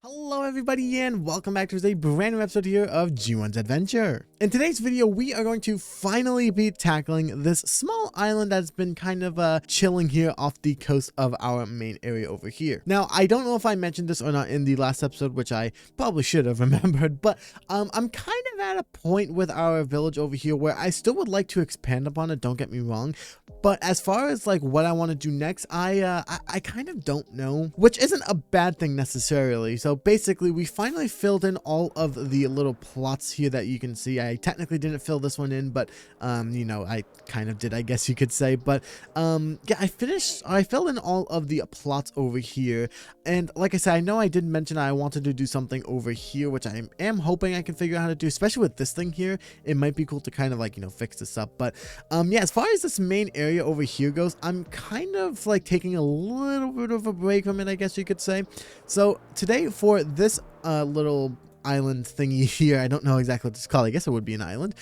Hello everybody and welcome back to a brand new episode here of G1's Adventure. In today's video, we are going to finally be tackling this small island that's been kind of chilling here off the coast of our main area over here. Now, I don't know if I mentioned this or not in the last episode, which I probably should have remembered, but I'm kind of at a point with our village over here where I still would like to expand upon it, don't get me wrong. But as far as like what I want to do next, I kind of don't know, which isn't a bad thing necessarily. So basically, we finally filled in all of the little plots here that you can see. I technically didn't fill this one in, but you know, I kind of did, I guess you could say. But yeah, I filled in all of the plots over here. And like I said, I know I did mention I wanted to do something over here, which I am hoping I can figure out how to do, especially with this thing here. It might be cool to kind of like, you know, fix this up. But yeah, as far as this main area over here goes, I'm kind of like taking a little bit of a break from it, I guess you could say. So today for this little island thingy here, I don't know exactly what it's called, I guess it would be an island,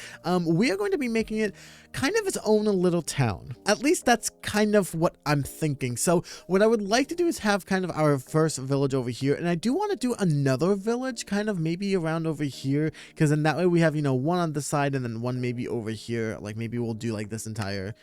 we are going to be making it kind of its own little town. At least that's kind of what I'm thinking. So what I would like to do is have kind of our first village over here, and I do want to do another village kind of maybe around over here, because then that way we have, you know, one on the side and then one maybe over here. Like maybe we'll do like this entire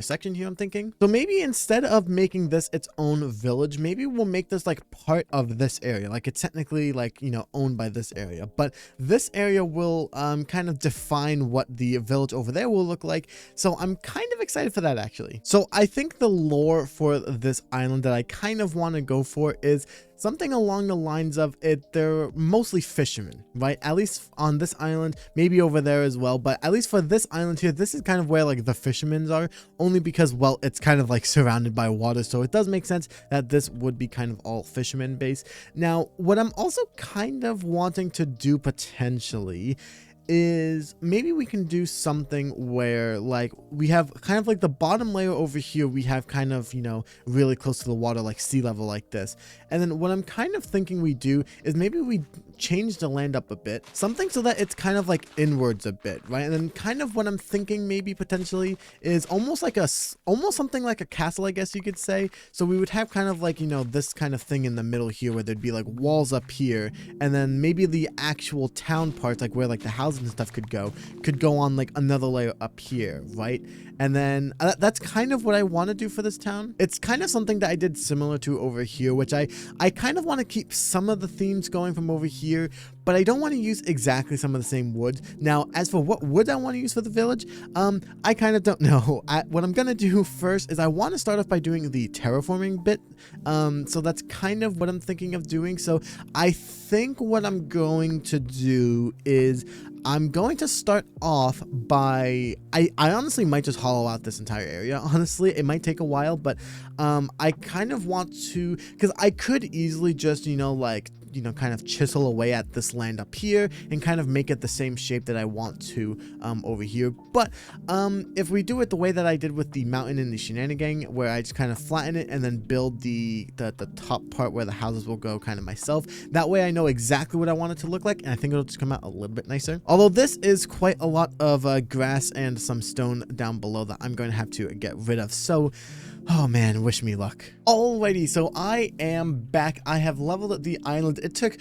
section here, I'm thinking. So maybe instead of making this its own village, maybe we'll make this like part of this area. Like it's technically like, you know, owned by this area, but this area will kind of define what the village over there will look like. So I'm kind of excited for that actually. So I think the lore for this island that I kind of want to go for is something along the lines of they're mostly fishermen, right? At least on this island, maybe over there as well, but at least for this island here, this is kind of where like the fishermen are, only because, well, it's kind of like surrounded by water, so it does make sense that this would be kind of all fishermen based. Now, what I'm also kind of wanting to do potentially is maybe we can do something where like we have kind of like the bottom layer over here, we have kind of, you know, really close to the water, like sea level like this. And then what I'm kind of thinking we do is maybe we change the land up a bit, something so that it's kind of like inwards a bit, right? And then kind of what I'm thinking maybe potentially is almost something like a castle, I guess you could say. So we would have kind of like, you know, this kind of thing in the middle here where there'd be like walls up here, and then maybe the actual town parts, like where like the houses and stuff could go on like another layer up here, right? And then that's kind of what I want to do for this town. It's kind of something that I did similar to over here, which I kind of want to keep some of the themes going from over here, but I don't want to use exactly some of the same wood. Now, as for what wood I want to use for the village, I kind of don't know. What I'm gonna do first is I want to start off by doing the terraforming bit. So that's kind of what I'm thinking of doing. So I think what I'm going to do is I'm going to start off by, I honestly might just hollow out this entire area. Honestly, it might take a while, but I kind of want to, because I could easily just, you know, like, you know, kind of chisel away at this land up here and kind of make it the same shape that I want to over here. But if we do it the way that I did with the mountain in the shenanigan, where I just kind of flatten it and then build the top part where the houses will go kind of myself, that way I know exactly what I want it to look like, and I think it'll just come out a little bit nicer. Although this is quite a lot of grass and some stone down below that I'm going to have to get rid of. So oh man, wish me luck. Alrighty, so I am back. I have leveled the island. It took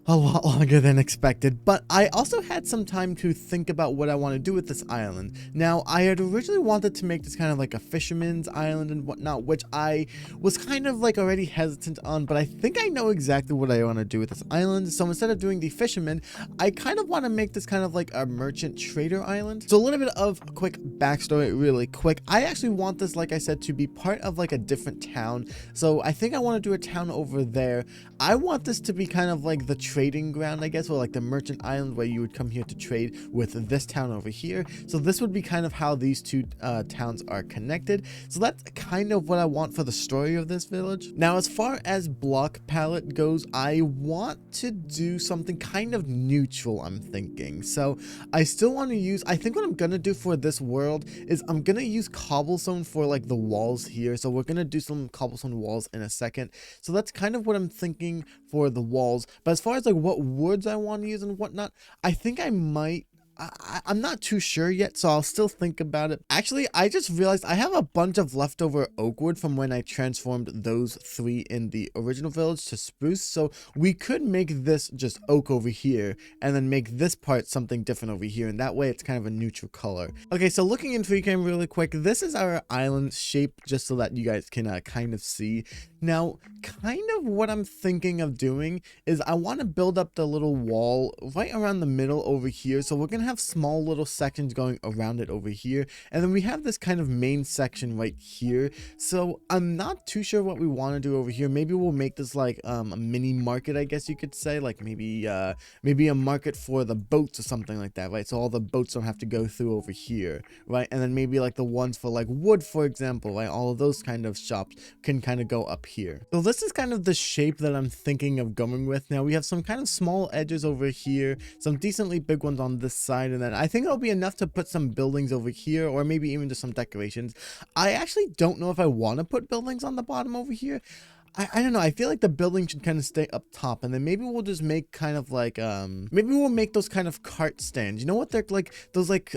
a lot longer than expected, but I also had some time to think about what I want to do with this island. Now, I had originally wanted to make this kind of like a fisherman's island and whatnot, which I was kind of like already hesitant on, but I think I know exactly what I want to do with this island. So instead of doing the fisherman, I kind of want to make this kind of like a merchant trader island. So a little bit of a quick backstory really quick. I actually want this, like I said, to be part of like a different town. So I think I want to do a town over there. I want this to be kind of like the trading ground, I guess, or like the merchant island where you would come here to trade with this town over here. So this would be kind of how these two towns are connected. So that's kind of what I want for the story of this village. Now, as far as block palette goes, I want to do something kind of neutral, I'm thinking. So I still want to use, I think what I'm gonna do for this world is I'm gonna use cobblestone for like the walls here. So we're gonna do some cobblestone walls in a second. So that's kind of what I'm thinking for the walls. But as far as like what woods I want to use and whatnot, I think I might I'm not too sure yet, so I'll still think about it. Actually, I just realized I have a bunch of leftover oak wood from when I transformed those 3 in the original village to spruce, so we could make this just oak over here and then make this part something different over here, and that way it's kind of a neutral color. Okay, so looking in 3K really quick, this is our island shape, just so that you guys can kind of see. Now, kind of what I'm thinking of doing is I want to build up the little wall right around the middle over here. So we're going to have small little sections going around it over here. And then we have this kind of main section right here. So I'm not too sure what we want to do over here. Maybe we'll make this like a mini market, I guess you could say, like maybe a market for the boats or something like that, right? So all the boats don't have to go through over here, right? And then maybe like the ones for like wood, for example, right? All of those kind of shops can kind of go up here. So this is kind of the shape that I'm thinking of going with. Now we have some kind of small edges over here, some decently big ones on this side, and then I think it'll be enough to put some buildings over here, or maybe even just some decorations. I actually don't know if I want to put buildings on the bottom over here. I don't know. I feel like the building should kind of stay up top, and then maybe we'll just make kind of like maybe we'll make those kind of cart stands. You know what they're like? Those like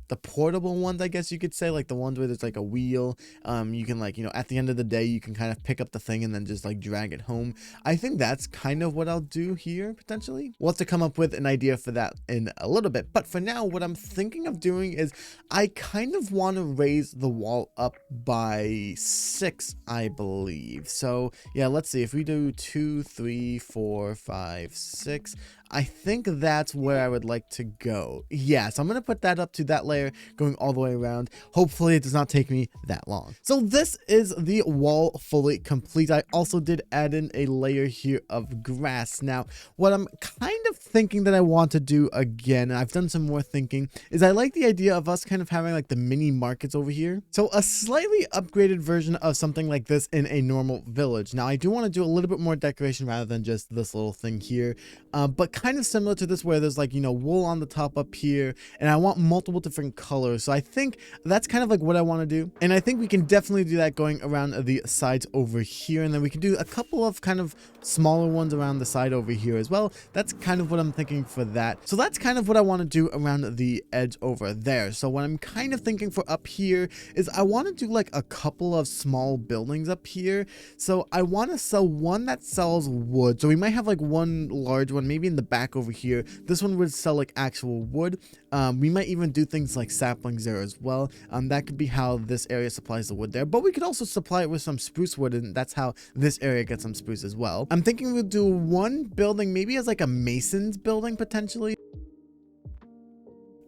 the portable ones, I guess you could say, like the ones where there's like a wheel. You can like, you know, at the end of the day you can kind of pick up the thing and then just like drag it home. I think that's kind of what I'll do here potentially. We'll have to come up with an idea for that in a little bit, but for now what I'm thinking of doing is I kind of want to raise the wall up by 6, I believe. So yeah, let's see, if we do 2, 3, 4, 5, 6, I think that's where I would like to go. Yeah, so I'm going to put that up to that layer going all the way around. Hopefully it does not take me that long. So this is the wall fully complete. I also did add in a layer here of grass. Now, what I'm kind of thinking that I want to do again, and I've done some more thinking, is I like the idea of us kind of having like the mini markets over here. So a slightly upgraded version of something like this in a normal village. Now, I do want to do a little bit more decoration rather than just this little thing here, but kind of similar to this where there's like, you know, wool on the top up here, and I want multiple different colors. So I think that's kind of like what I want to do, and I think we can definitely do that going around the sides over here, and then we can do a couple of kind of smaller ones around the side over here as well. That's kind of what I'm thinking for that. So that's kind of what I want to do around the edge over there. So what I'm kind of thinking for up here is I want to do like a couple of small buildings up here. So I want to sell one that sells wood. So we might have like one large one maybe in the back over here. This one would sell like actual wood. We might even do things like saplings there as well. That could be how this area supplies the wood there, but we could also supply it with some spruce wood, and that's how this area gets some spruce as well. I'm thinking we'll do one building maybe as like a mason's building potentially.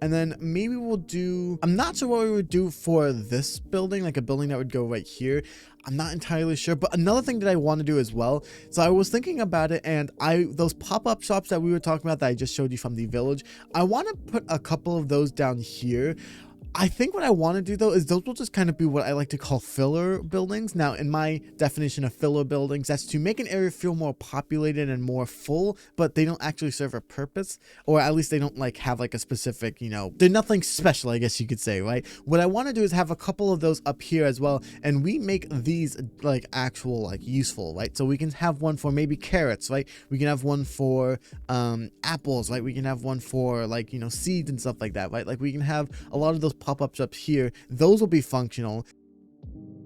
And then maybe we'll do, I'm not sure what we would do for this building, like a building that would go right here. I'm not entirely sure, but another thing that I want to do as well. So I was thinking about it, and those pop-up shops that we were talking about that I just showed you from the village, I want to put a couple of those down here. I think what I want to do though is those will just kind of be what I like to call filler buildings. Now, in my definition of filler buildings, that's to make an area feel more populated and more full, but they don't actually serve a purpose, or at least they don't like have like a specific, you know, they're nothing special, I guess you could say, right? What I want to do is have a couple of those up here as well, and we make these like actual like useful, right? So we can have one for maybe carrots, right? We can have one for apples, right? We can have one for like, you know, seeds and stuff like that, right? Like we can have a lot of those pop-ups up here. Those will be functional.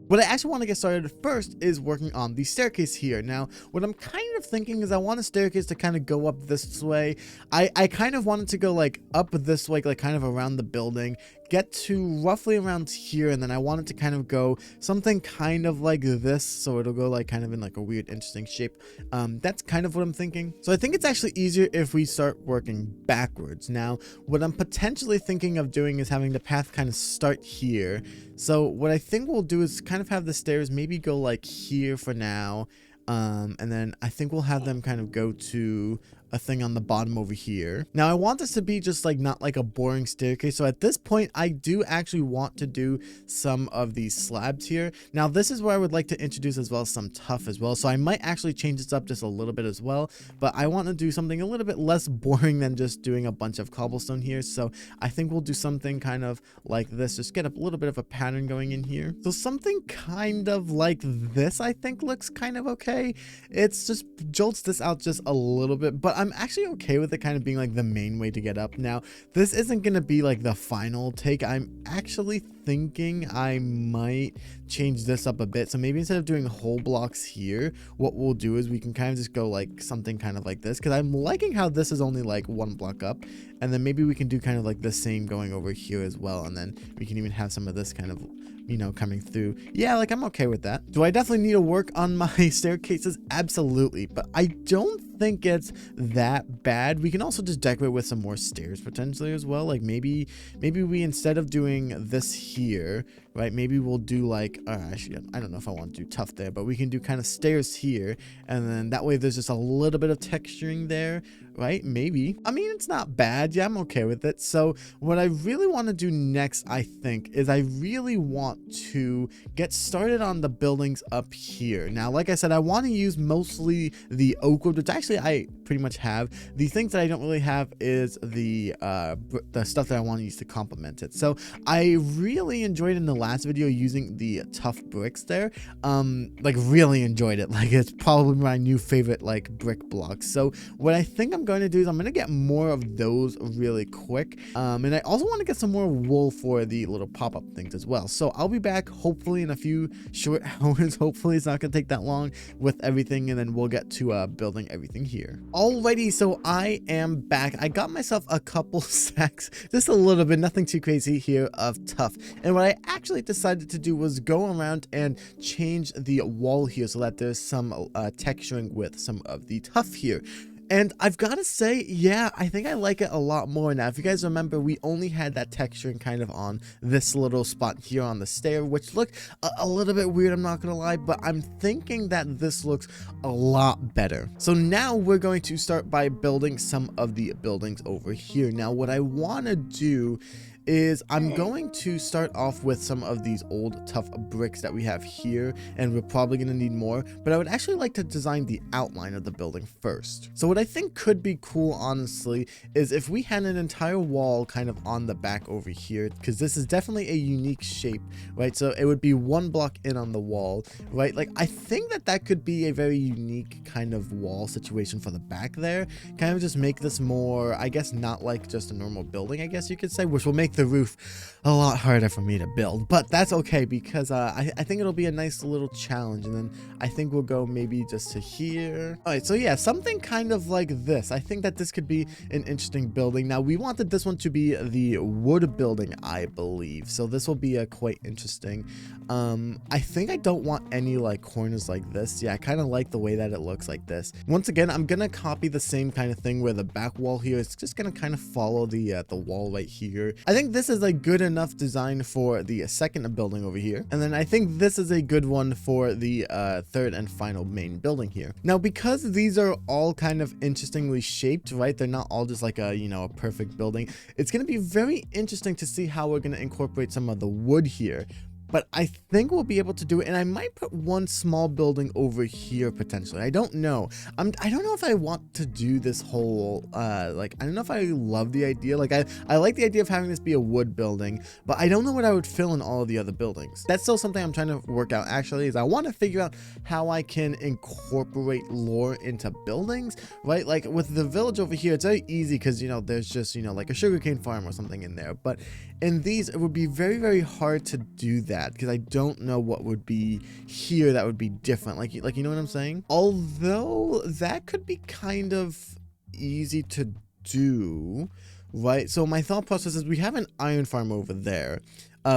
What I actually want to get started first is working on the staircase here. Now, what I'm kind of thinking is I want a staircase to kind of go up this way. I kind of wanted to go like up this way, like kind of around the building, get to roughly around here, and then I want it to kind of go something kind of like this, so it'll go like kind of in like a weird interesting shape. That's kind of what I'm thinking. So I think it's actually easier if we start working backwards. Now, what I'm potentially thinking of doing is having the path kind of start here. So what I think we'll do is kind of have the stairs maybe go like here for now, and then I think we'll have them kind of go to a thing on the bottom over here. Now I want this to be just like not like a boring staircase, so at this point I do actually want to do some of these slabs here. Now this is where I would like to introduce as well some tuff as well, so I might actually change this up just a little bit as well, but I want to do something a little bit less boring than just doing a bunch of cobblestone here. So I think we'll do something kind of like this, just get a little bit of a pattern going in here. So something kind of like this I think looks kind of okay. It's just jolts this out just a little bit, but I'm actually okay with it kind of being like the main way to get up. Now, this isn't going to be like the final take. I'm actually thinking I might change this up a bit. So maybe instead of doing whole blocks here, what we'll do is we can kind of just go like something kind of like this, because I'm liking how this is only like 1 block up, and then maybe we can do kind of like the same going over here as well, and then we can even have some of this kind of, you know, coming through. Yeah, like I'm okay with that. Do I definitely need to work on my staircases? Absolutely, but I don't think it's that bad. We can also just decorate with some more stairs potentially as well. Like maybe we, instead of doing this here, right, maybe we'll do like, actually, I don't know if I want to do tough there, but we can do kind of stairs here, and then that way there's just a little bit of texturing there, right? Maybe. I mean, it's not bad. Yeah, I'm okay with it. So what I really want to do next, I think, is I really want to get started on the buildings up here. Now, like I said, I want to use mostly the oak wood, which actually I pretty much have. The things that I don't really have is the stuff that I want to use to complement it. So I really enjoyed in the last video using the tough bricks there. Like really enjoyed it. Like it's probably my new favorite like brick blocks. So what I think I'm going to do is I'm going to get more of those really quick. And I also want to get some more wool for the little pop-up things as well. So I'll be back hopefully in a few short hours. Hopefully it's not going to take that long with everything, and then we'll get to building everything here. Alrighty, so I am back. I got myself a couple sacks, just a little bit, nothing too crazy here, of tough. And what I actually decided to do was go around and change the wall here so that there's some texturing with some of the tough here. And I've got to say, yeah, I think I like it a lot more now. If you guys remember, we only had that texturing kind of on this little spot here on the stair, which looked a little bit weird, I'm not going to lie, but I'm thinking that this looks a lot better. So now we're going to start by building some of the buildings over here. Now, what I want to do is I'm going to start off with some of these old tough bricks that we have here, and we're probably going to need more, but I would actually like to design the outline of the building first. So what I think could be cool, honestly, is if we had an entire wall kind of on the back over here, because this is definitely a unique shape, right? So it would be 1 block in on the wall, right? Like I think that that could be a very unique kind of wall situation for the back there. Kind of just make this more, I guess, not like just a normal building, I guess you could say, which will make the roof a lot harder for me to build, but that's okay, because I think it'll be a nice little challenge. And then I think we'll go maybe just to here. All right, so yeah, something kind of like this. I think that this could be an interesting building. Now, we wanted this one to be the wood building, I believe, so this will be quite interesting. I think I don't want any like corners like this. Yeah, I kind of like the way that it looks like this. Once again, I'm gonna copy the same kind of thing where the back wall here is just gonna kind of follow the wall right here. I think this is a good enough design for the second building over here, and then I think this is a good one for the third and final main building here. Now, because these are all kind of interestingly shaped, right, they're not all just like a, you know, a perfect building, it's going to be very interesting to see how we're going to incorporate some of the wood here. But I think we'll be able to do it, and I might put one small building over here potentially. I don't know. I don't know if I want to do this whole like, I don't know if I love the idea. Like I like the idea of having this be a wood building, but I don't know what I would fill in all of the other buildings. That's still something I'm trying to work out actually, is I want to figure out how I can incorporate lore into buildings, right? Like with the village over here, it's very easy because, you know, there's just, you know, like a sugarcane farm or something in there. But in these, it would be very, very hard to do that, because I don't know what would be here that would be different. Like, you know what I'm saying? Although that could be kind of easy to do, right? So my thought process is we have an iron farm over there.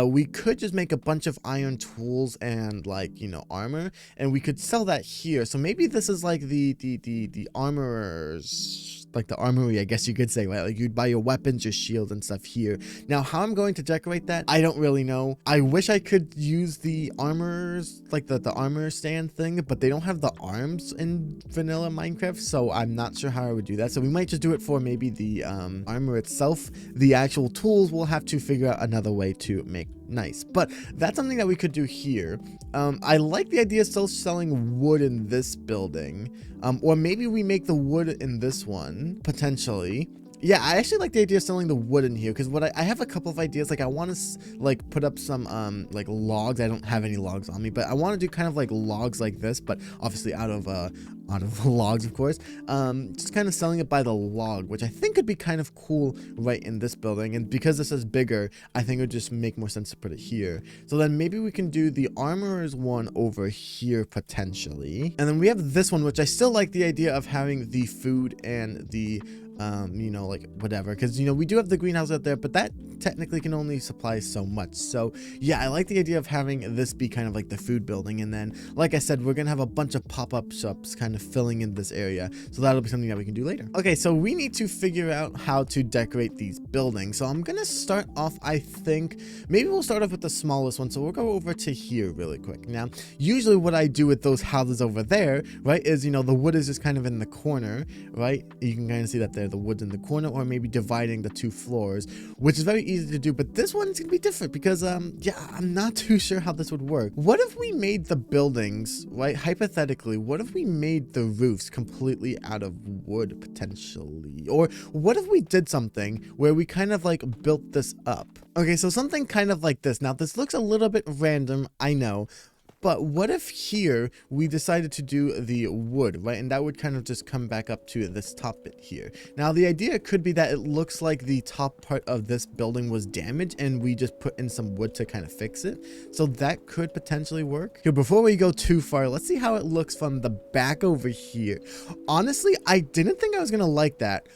We could just make a bunch of iron tools and, like, you know, armor, and we could sell that here. So maybe this is like the armorers, like the armory, I guess you could say, right? Like you'd buy your weapons, your shields and stuff here. Now, how I'm going to decorate that, I don't really know. I wish I could use the armors, like the armor stand thing, but they don't have the arms in vanilla Minecraft, so I'm not sure how I would do that. So we might just do it for maybe the armor itself. The actual tools, we'll have to figure out another way to make nice, but that's something that we could do here. I like the idea of still selling wood in this building, or maybe we make the wood in this one potentially, Yeah, I actually like the idea of selling the wood in here, because what I have a couple of ideas. Like I want to like put up some like logs. I don't have any logs on me, but I want to do kind of like logs like this, but obviously out of logs, of course. Just kind of selling it by the log, which I think could be kind of cool right in this building. And because this is bigger, I think it would just make more sense to put it here. So then maybe we can do the armorer's one over here potentially, and then we have this one, which I still like the idea of having the food and the you know, like whatever, because you know we do have the greenhouse out there, but that technically can only supply so much. So yeah, I like the idea of having this be kind of like the food building, and then like I said, we're gonna have a bunch of pop-up shops kind of filling in this area, so that'll be something that we can do later. Okay, so we need to figure out how to decorate these buildings. So I'm gonna start off, I think maybe we'll start off with the smallest one. So we'll go over to here really quick. Now usually what I do with those houses over there, right, is, you know, the wood is just kind of in the corner, right? You can kind of see that there, the wood's in the corner, or maybe dividing the two floors, which is very easy to do. But this one's gonna be different because yeah, I'm not too sure how this would work. What if we made the buildings, right, hypothetically, what if we made the roofs completely out of wood potentially? Or what if we did something where we kind of like built this up? Okay, so something kind of like this. Now this looks a little bit random, I know, but what if here we decided to do the wood, right? And that would kind of just come back up to this top bit here. Now the idea could be that it looks like the top part of this building was damaged and we just put in some wood to kind of fix it. So that could potentially work. Here, before we go too far, let's see how it looks from the back over here. Honestly, I didn't think I was gonna like that,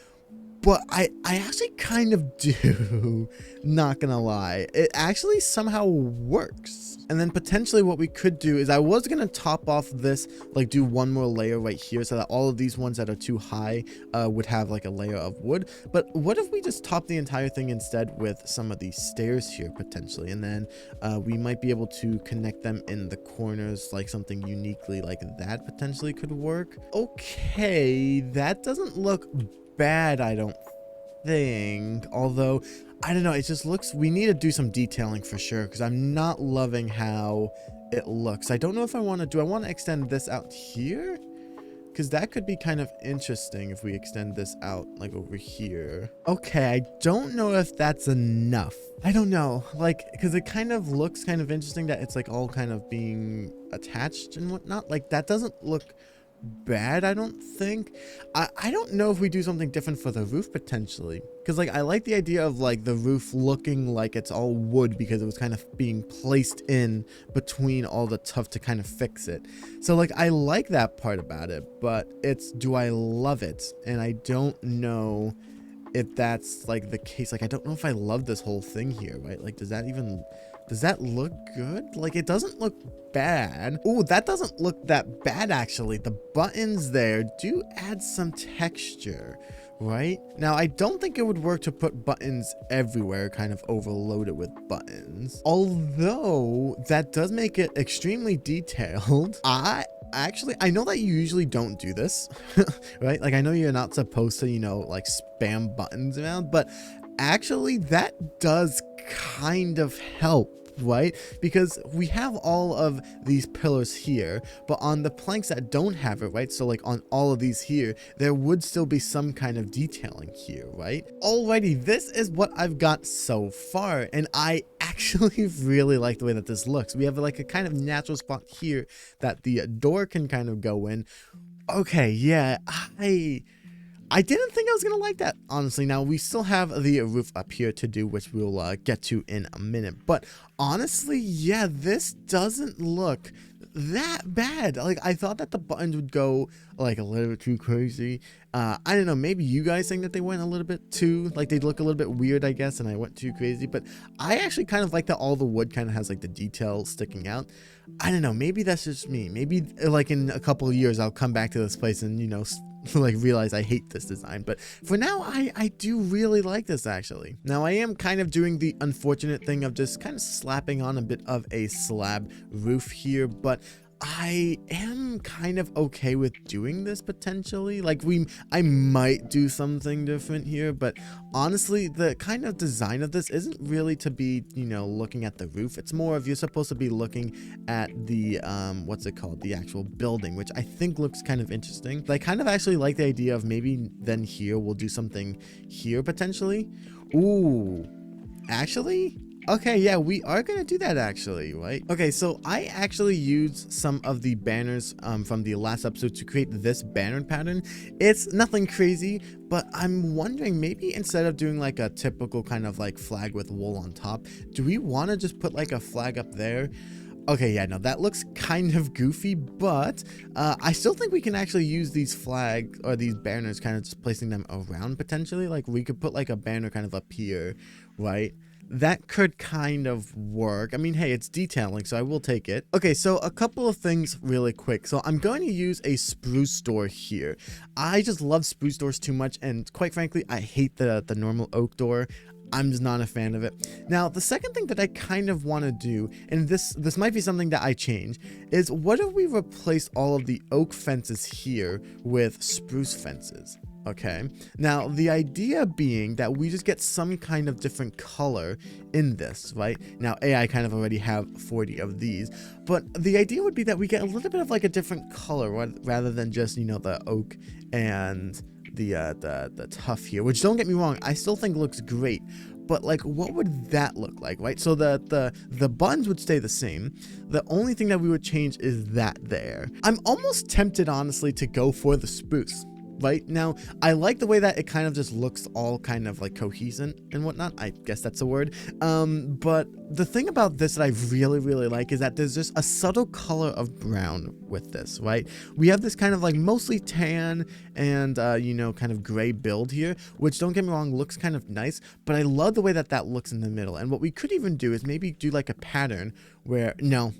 but I actually kind of do, not gonna lie. It actually somehow works. And then potentially what we could do is I was gonna top off this, like do one more layer right here so that all of these ones that are too high would have like a layer of wood. But what if we just top the entire thing instead with some of these stairs here potentially? And then we might be able to connect them in the corners, like something uniquely like that potentially could work. Okay, that doesn't look bad, I don't think, although I don't know, it just looks, we need to do some detailing for sure, because I'm not loving how it looks. I don't know if I want to do, I want to extend this out here, because that could be kind of interesting if we extend this out like over here. Okay, I don't know if that's enough. I don't know, like, because it kind of looks kind of interesting that it's like all kind of being attached and whatnot. Like that doesn't look bad, I don't think. I don't know if we do something different for the roof potentially, because like I like the idea of like the roof looking like it's all wood because it was kind of being placed in between all the stuff to kind of fix it. So like I like that part about it, but it's, do I love it? And I don't know if that's like the case. Like I don't know if I love this whole thing here, right? Like does that look good? Like it doesn't look bad. Oh, that doesn't look that bad actually. The buttons there do add some texture, right? Now I don't think it would work to put buttons everywhere, kind of overload it with buttons, although that does make it extremely detailed. I know that you usually don't do this right? Like I know you're not supposed to, you know, like spam buttons around, but actually that does kind of help, right? Because we have all of these pillars here, but on the planks that don't have it, right, so like on all of these here, there would still be some kind of detailing here, right? Alrighty, this is what I've got so far, and I actually really like the way that this looks. We have like a kind of natural spot here that the door can kind of go in. Okay, yeah, I didn't think I was going to like that, honestly. Now, we still have the roof up here to do, which we'll get to in a minute. But honestly, yeah, this doesn't look that bad. Like, I thought that the buttons would go, like, a little bit too crazy. I don't know, maybe you guys think that they went a little bit too, like, they'd look a little bit weird, I guess, and I went too crazy. But I actually kind of like that all the wood kind of has, like, the detail sticking out. I don't know, maybe that's just me. Maybe, like, in a couple of years, I'll come back to this place and, you know, like realize I hate this design. But for now, I do really like this actually. Now I am kind of doing the unfortunate thing of just kind of slapping on a bit of a slab roof here, but I am kind of okay with doing this potentially. Like I might do something different here, but honestly, the kind of design of this isn't really to be, you know, looking at the roof. It's more of you're supposed to be looking at the, what's it called? The actual building, which I think looks kind of interesting. But I kind of actually like the idea of maybe then here we'll do something here potentially. Ooh, actually? Okay, yeah, we are gonna do that actually, right? Okay, so I actually used some of the banners from the last episode to create this banner pattern. It's nothing crazy, but I'm wondering maybe instead of doing like a typical kind of like flag with wool on top, do we want to just put like a flag up there? Okay, yeah, no, that looks kind of goofy, but I still think we can actually use these flags or these banners, kind of just placing them around potentially. Like we could put like a banner kind of up here, right? That could kind of work. I mean, hey, it's detailing, so I will take it. Okay, so a couple of things really quick. So I'm going to use a spruce door here. I just love spruce doors too much, and quite frankly, I hate the normal oak door. I'm just not a fan of it. Now, the second thing that I kind of want to do, and this might be something that I change, is what if we replace all of the oak fences here with spruce fences? Okay, now the idea being that we just get some kind of different color in this, right? Now, I kind of already have 40 of these, but the idea would be that we get a little bit of like a different color rather than just, you know, the oak and the tuff here, which don't get me wrong, I still think looks great. But like, what would that look like, right? So the buns would stay the same. The only thing that we would change is that there. I'm almost tempted, honestly, to go for the spruce. Right now, I like the way that it kind of just looks all kind of like cohesive and whatnot. I guess that's a word. But the thing about this that I really like is that there's just a subtle color of brown with this, right? We have this kind of like mostly tan and, you know, kind of gray build here, which don't get me wrong, looks kind of nice, but I love the way that that looks in the middle. And what we could even do is maybe do like a pattern where, no,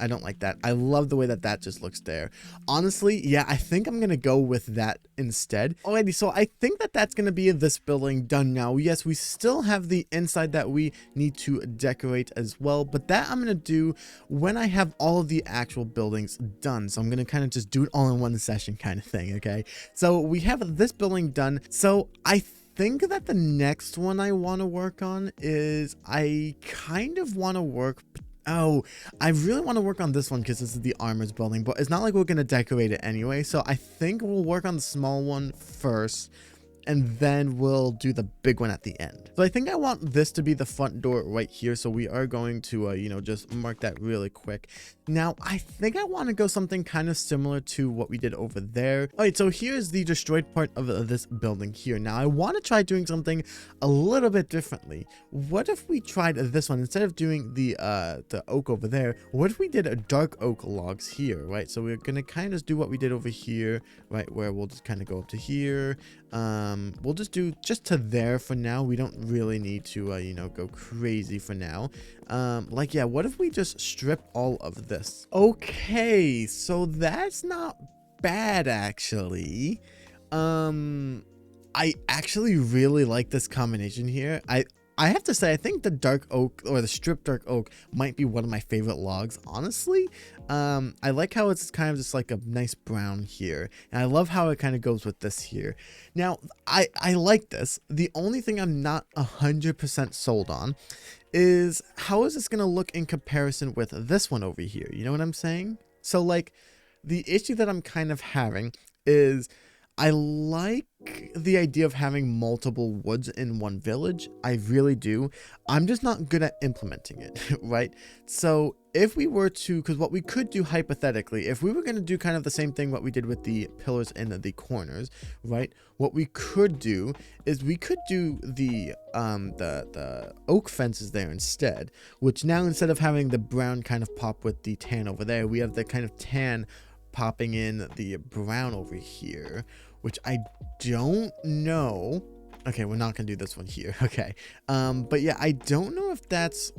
I don't like that. I love the way that that just looks there. Honestly, yeah, I think I'm going to go with that instead. Alrighty, so I think that that's going to be this building done now. Yes, we still have the inside that we need to decorate as well, but that I'm going to do when I have all of the actual buildings done. So I'm going to kind of just do it all in one session kind of thing, okay? So we have this building done. So I think that the next one I want to work on is I kind of want to work... Oh, I really want to work on this one because this is the armors building, but it's not like we're going to decorate it anyway. So I think we'll work on the small one first, and then we'll do the big one at the end. So I think I want this to be the front door right here. So we are going to, you know, just mark that really quick. Now, I think I want to go something kind of similar to what we did over there. All right, so here's the destroyed part of this building here. Now, I want to try doing something a little bit differently. What if we tried this one? Instead of doing the oak over there, what if we did a dark oak logs here, right? So we're going to kind of do what we did over here, right? Where we'll just kind of go up to here. We'll just do just to there for now. We don't really need to, you know, go crazy for now. Like, yeah, what if we just strip all of this? Okay, so that's not bad, actually. I actually really like this combination here. I have to say, I think the dark oak or the stripped dark oak might be one of my favorite logs, honestly. I like how it's kind of just like a nice brown here. And I love how it kind of goes with this here. Now, I like this. The only thing I'm not 100% sold on is how is this going to look in comparison with this one over here? You know what I'm saying? So like the issue that I'm kind of having is I like the idea of having multiple woods in one village. I really do. I'm just not good at implementing it, right? So if we were to, because what we could do hypothetically, if we were going to do kind of the same thing what we did with the pillars in the corners, right? What we could do is we could do the oak fences there instead, which now instead of having the brown kind of pop with the tan over there, we have the kind of tan popping in the brown over here, which I don't know. Okay, we're not gonna do this one here. Okay, but yeah, I don't know if that's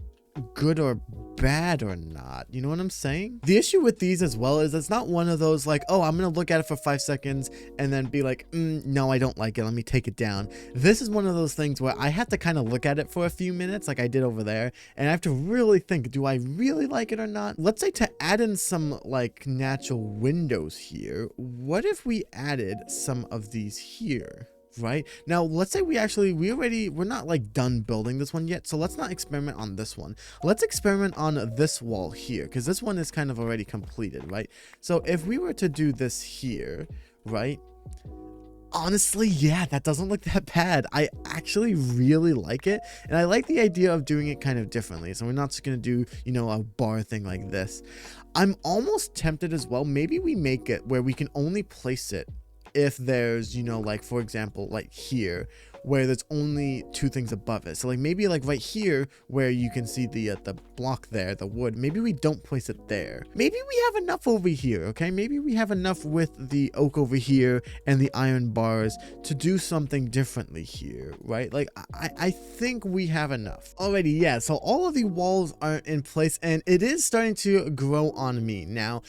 good or bad or not. You know what I'm saying? The issue with these as well is it's not one of those like, oh, I'm gonna look at it for 5 seconds and then be like, no, I don't like it, let me take it down. This is one of those things where I have to kind of look at it for a few minutes like I did over there, and I have to really think, do I really like it or not? Let's say to add in some like natural windows here, what if we added some of these here? Right now, let's say we're not like done building this one yet, so let's not experiment on this one. Let's experiment on this wall here, because this one is kind of already completed, right? So if we were to do this here, right, honestly, yeah, that doesn't look that bad. I actually really like it, and I like the idea of doing it kind of differently. So we're not just gonna do, you know, a bar thing like this. I'm almost tempted as well, maybe we make it where we can only place it if there's, you know, like for example, like here where there's only 2 things above it. So like maybe like right here where you can see the block there, the wood, maybe we don't place it there. Maybe we have enough over here, okay? Maybe we have enough with the oak over here and the iron bars to do something differently here, right? Like I think we have enough already. Yeah, so all of the walls are in place and it is starting to grow on me. Now,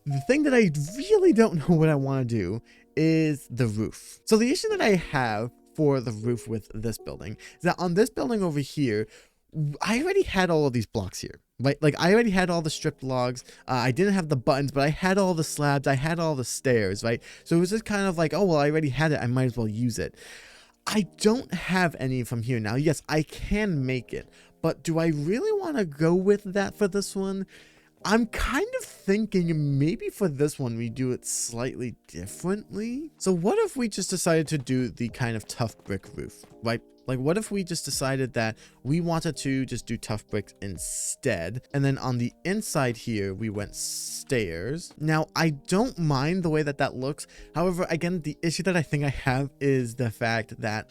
the thing that I really don't know what I want to do is the roof. So the issue that I have for the roof with this building is that on this building over here, I already had all of these blocks here, right? Like I already had all the stripped logs. I didn't have the buttons, but I had all the slabs. I had all the stairs, right? So it was just kind of like, oh, well, I already had it. I might as well use it. I don't have any from here. Now, yes, I can make it, but do I really want to go with that for this one? I'm kind of thinking maybe for this one we do it slightly differently. So what if we just decided to do the kind of tough brick roof, right? Like what if we just decided that we wanted to just do tough bricks instead, and then on the inside here we went stairs. Now I don't mind the way that that looks. However, again, the issue that I think I have is the fact that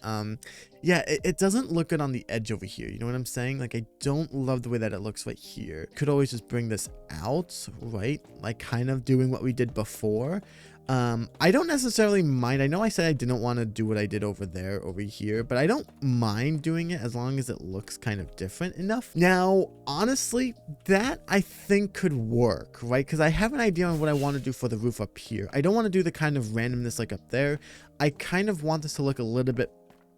yeah, it doesn't look good on the edge over here. You know what I'm saying? Like I don't love the way that it looks right here. Could always just bring this out, right? Like kind of doing what we did before. I don't necessarily mind. I know I said I didn't want to do what I did over there, over here, but I don't mind doing it as long as it looks kind of different enough. Now, honestly, that I think could work, right? Because I have an idea on what I want to do for the roof up here. I don't want to do the kind of randomness like up there. I kind of want this to look a little bit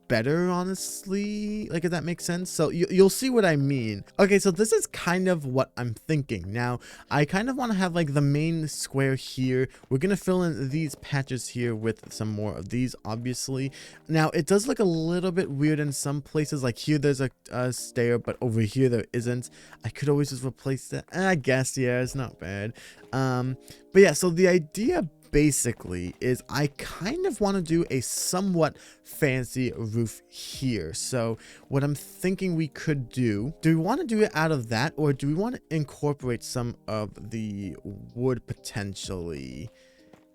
better, honestly, like if that makes sense. So you'll see what I mean. Okay, so this is kind of what I'm thinking. Now I kind of want to have like the main square here. We're gonna fill in these patches here with some more of these, obviously. Now it does look a little bit weird in some places, like here there's a stair, but over here there isn't. I could always just replace that, I guess. Yeah, it's not bad. But yeah, so the idea basically is I kind of want to do a somewhat fancy roof here. So what I'm thinking we could do we want to do it out of that, or do we want to incorporate some of the wood potentially?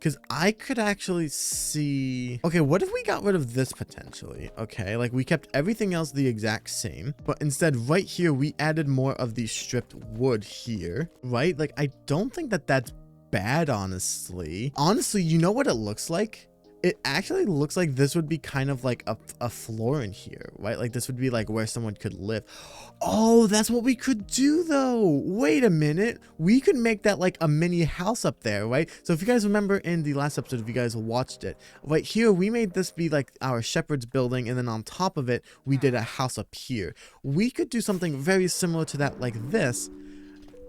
Because I could actually see, okay, what if we got rid of this potentially? Okay, like we kept everything else the exact same, but instead right here we added more of the stripped wood here, right? Like I don't think that that's bad, honestly. You know what it looks like? It actually looks like this would be kind of like a floor in here, right? Like this would be like where someone could live. Oh, that's what we could do though. Wait a minute. We could make that like a mini house up there, right? So if you guys remember in the last episode, if you guys watched it, right here, we made this be like our shepherd's building. And then on top of it, we did a house up here. We could do something very similar to that like this.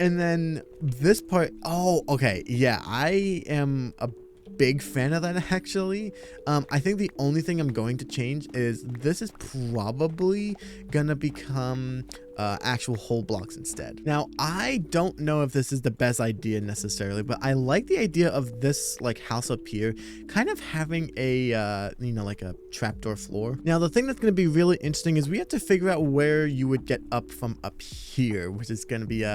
And then this part, oh, okay, yeah, I am a big fan of that, actually. I think the only thing I'm going to change is this is probably gonna become actual whole blocks instead. Now, I don't know if this is the best idea necessarily, but I like the idea of this like house up here kind of having a you know, like a trapdoor floor. Now, the thing that's going to be really interesting is we have to figure out where you would get up from up here, which is going to be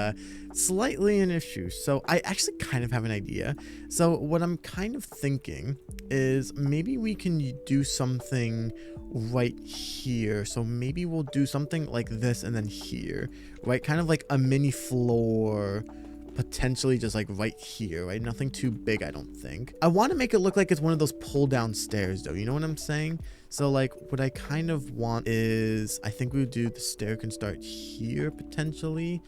slightly an issue. So I actually kind of have an idea. So what I'm kind of thinking is maybe we can do something right here. So maybe we'll do something like this and then here, right? Kind of like a mini floor potentially just like right here, right? Nothing too big, I don't think. I want to make it look like it's one of those pull down stairs though, you know what I'm saying? So like what I kind of want is, I think we would do the stair can start here potentially,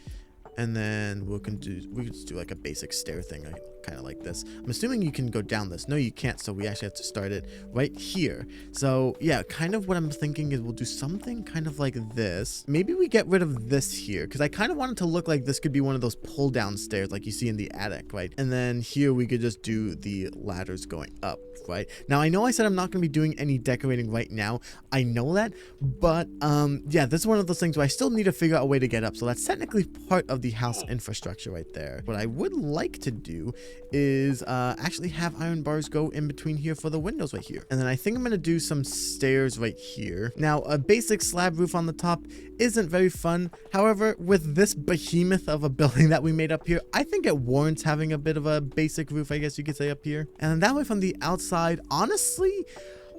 and then we could just do like a basic stair thing, like, kind of like this. I'm assuming you can go down this. No, you can't, so we actually have to start it right here. So yeah, kind of what I'm thinking is we'll do something kind of like this. Maybe we get rid of this here, because I kind of want it to look like this could be one of those pull down stairs like you see in the attic, right? And then here we could just do the ladders going up, right? Now I know I said I'm not going to be doing any decorating right now, I know that, but yeah, this is one of those things where I still need to figure out a way to get up. So that's technically part of the house infrastructure right there. What I would like to do is actually have iron bars go in between here for the windows right here. And then I think I'm going to do some stairs right here. Now, a basic slab roof on the top isn't very fun. However, with this behemoth of a building that we made up here, I think it warrants having a bit of a basic roof, I guess you could say, up here. And then that way from the outside, honestly,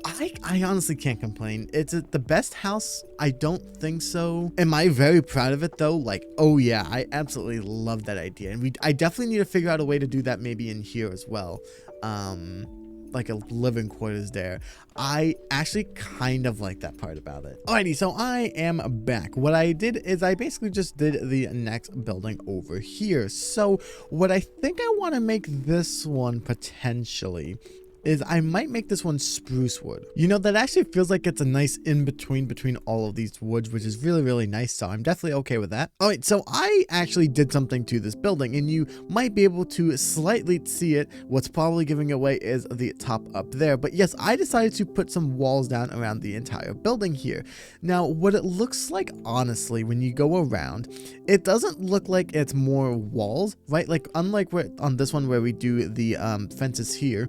I honestly can't complain. It's the best house? I don't think so. Am I very proud of it though? Like, oh yeah, I absolutely love that idea. And I definitely need to figure out a way to do that maybe in here as well. Like a living quarters there. I actually kind of like that part about it. Alrighty, so I am back. What I did is I basically just did the next building over here. So what I think I want to make this one potentially is I might make this one spruce wood. You know, that actually feels like it's a nice between all of these woods, which is really, really nice. So I'm definitely okay with that. All right, so I actually did something to this building, and you might be able to slightly see it. What's probably giving away is the top up there. But yes, I decided to put some walls down around the entire building here. Now, what it looks like, honestly, when you go around, it doesn't look like it's more walls, right? Like, unlike on this one where we do the fences here,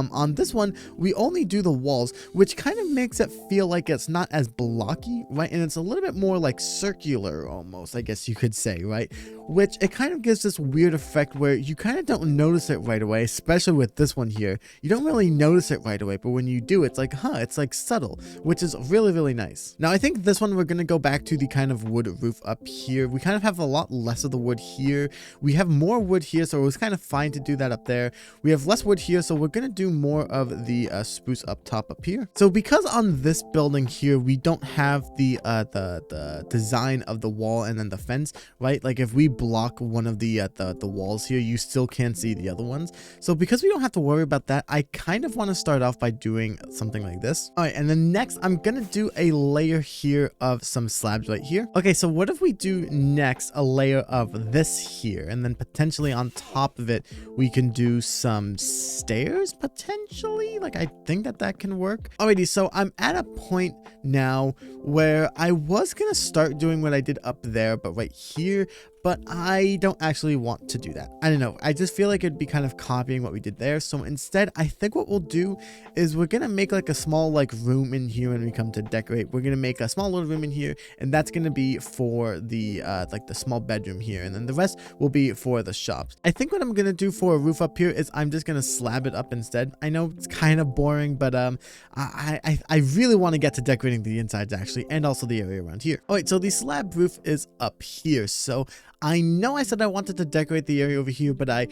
on this one, we only do the walls, which kind of makes it feel like it's not as blocky, right? And it's a little bit more like circular almost, I guess you could say, right? Which it kind of gives this weird effect where you kind of don't notice it right away, especially with this one here. You don't really notice it right away, but when you do, it's like, huh, it's like subtle, which is really, really nice. Now, I think this one, we're going to go back to the kind of wood roof up here. We kind of have a lot less of the wood here. We have more wood here, so it was kind of fine to do that up there. We have less wood here, so we're going to do more of the spruce up top up here. So because on this building here, we don't have the design of the wall and then the fence, right? Like if we block one of the walls here, you still can't see the other ones. So because we don't have to worry about that, I kind of want to start off by doing something like this. All right, and then next I'm gonna do a layer here of some slabs right here. Okay, so what if we do next a layer of this here, and then potentially on top of it we can do some stairs potentially? Like, I think that can work. Alrighty, so I'm at a point now where I was gonna start doing what I did up there, but right here, but I don't actually want to do that. I don't know. I just feel like it'd be kind of copying what we did there. So instead, I think what we'll do is we're going to make like a small like room in here when we come to decorate. We're going to make a small little room in here, and that's going to be for the like the small bedroom here. And then the rest will be for the shops. I think what I'm going to do for a roof up here is I'm just going to slab it up instead. I know it's kind of boring, but I really want to get to decorating the insides actually, and also the area around here. All right, so the slab roof is up here. So I know I said I wanted to decorate the area over here, but I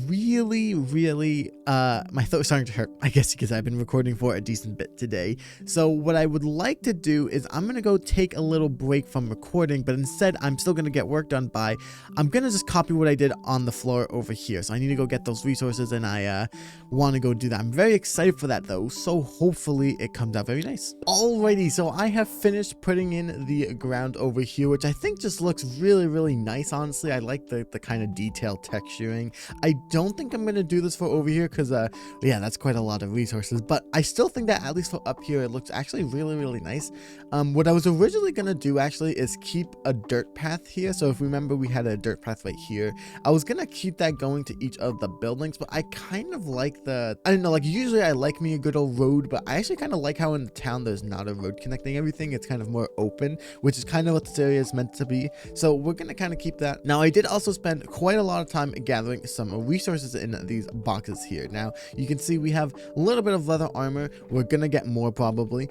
really, my throat's starting to hurt, I guess, because I've been recording for a decent bit today. So what I would like to do is I'm going to go take a little break from recording, but instead I'm still going to get work done by, I'm going to just copy what I did on the floor over here. So I need to go get those resources, and I want to go do that. I'm very excited for that though, so hopefully it comes out very nice. Alrighty, so I have finished putting in the ground over here, which I think just looks really nice. Honestly, I like the kind of detailed texturing. I don't think I'm going to do this for over here because yeah, that's quite a lot of resources, but I still think that at least for up here it looks actually really nice. What I was originally going to do actually is keep a dirt path here. So if you remember, we had a dirt path right here. I was going to keep that going to each of the buildings, but I kind of like I don't know, like usually I like me a good old road, but I actually kind of like how in the town there's not a road connecting everything. It's kind of more open, which is kind of what this area is meant to be. So we're going to kind of keep that that. Now, I did also spend quite a lot of time gathering some resources in these boxes here. Now, you can see we have a little bit of leather armor. We're gonna get more probably.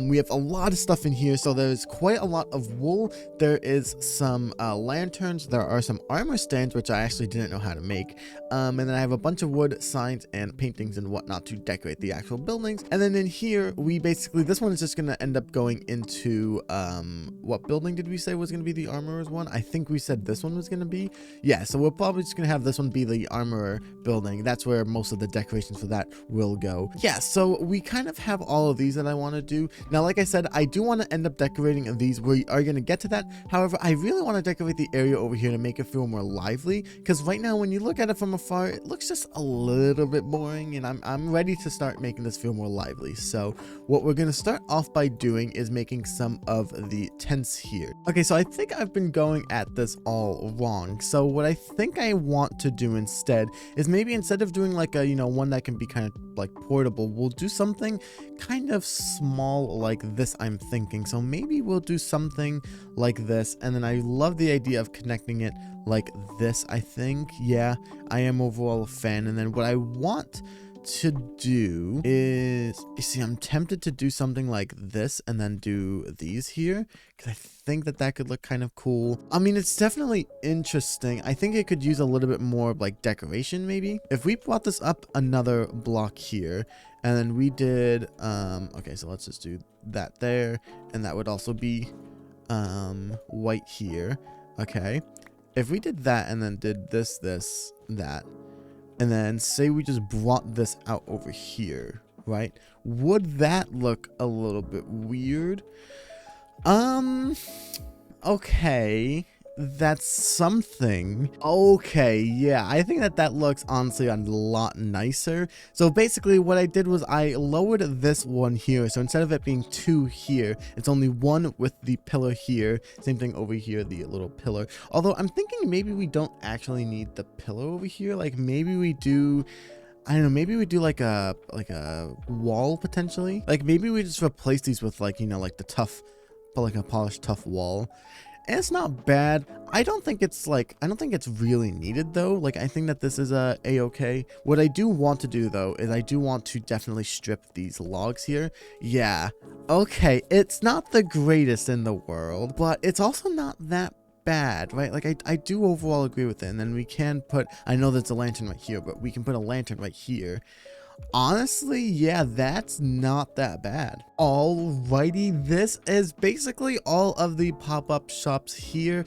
We have a lot of stuff in here, so there's quite a lot of wool. There is some lanterns. There are some armor stands, which I actually didn't know how to make. And then I have a bunch of wood, signs, and paintings and whatnot to decorate the actual buildings. And then in here, we basically, this one is just gonna end up going into, what building did we say was gonna be the armorer's one? I think we said this one was gonna be. Yeah, so we're probably just gonna have this one be the armorer building. That's where most of the decorations for that will go. Yeah, so we kind of have all of these that I want to do. Now, like I said, I do want to end up decorating these. We are going to get to that. However, I really want to decorate the area over here to make it feel more lively, because right now when you look at it from afar, it looks just a little bit boring, and I'm ready to start making this feel more lively. So what we're going to start off by doing is making some of the tents here. Okay, so I think I've been going at this all wrong. So what I think I want to do instead is maybe instead of doing like a, you know, one that can be kind of like portable, we'll do something kind of small like this, I'm thinking. So maybe we'll do something like this, and then I love the idea of connecting it like this, I think. Yeah, I am overall a fan. And then what I want to do is, you see, I'm tempted to do something like this and then do these here, because I think that could look kind of cool. I mean, it's definitely interesting. I think it could use a little bit more like decoration maybe. If we brought this up another block here, and then we did, okay, so let's just do that there, and that would also be white here. Okay, if we did that and then did this, that, and then say we just brought this out over here, right? Would that look a little bit weird? Okay, that's something. Okay, yeah, I think that looks honestly a lot nicer. So basically what I did was I lowered this one here. So instead of it being 2 here, it's only 1 with the pillar here. Same thing over here, the little pillar. Although I'm thinking maybe we don't actually need the pillar over here. Like maybe we do, I don't know, maybe we do like a wall potentially. Like maybe we just replace these with like, you know, like the tough, but like a polished tough wall. And it's not bad. I don't think it's really needed though. Like I think that this is a-okay. What I do want to do though is I do want to definitely strip these logs here. Yeah, okay, it's not the greatest in the world, but it's also not that bad, right? Like I do overall agree with it. And then we can put, I know there's a lantern right here, but we can put a lantern right here. Honestly, yeah, that's not that bad. Alrighty, this is basically all of the pop-up shops here.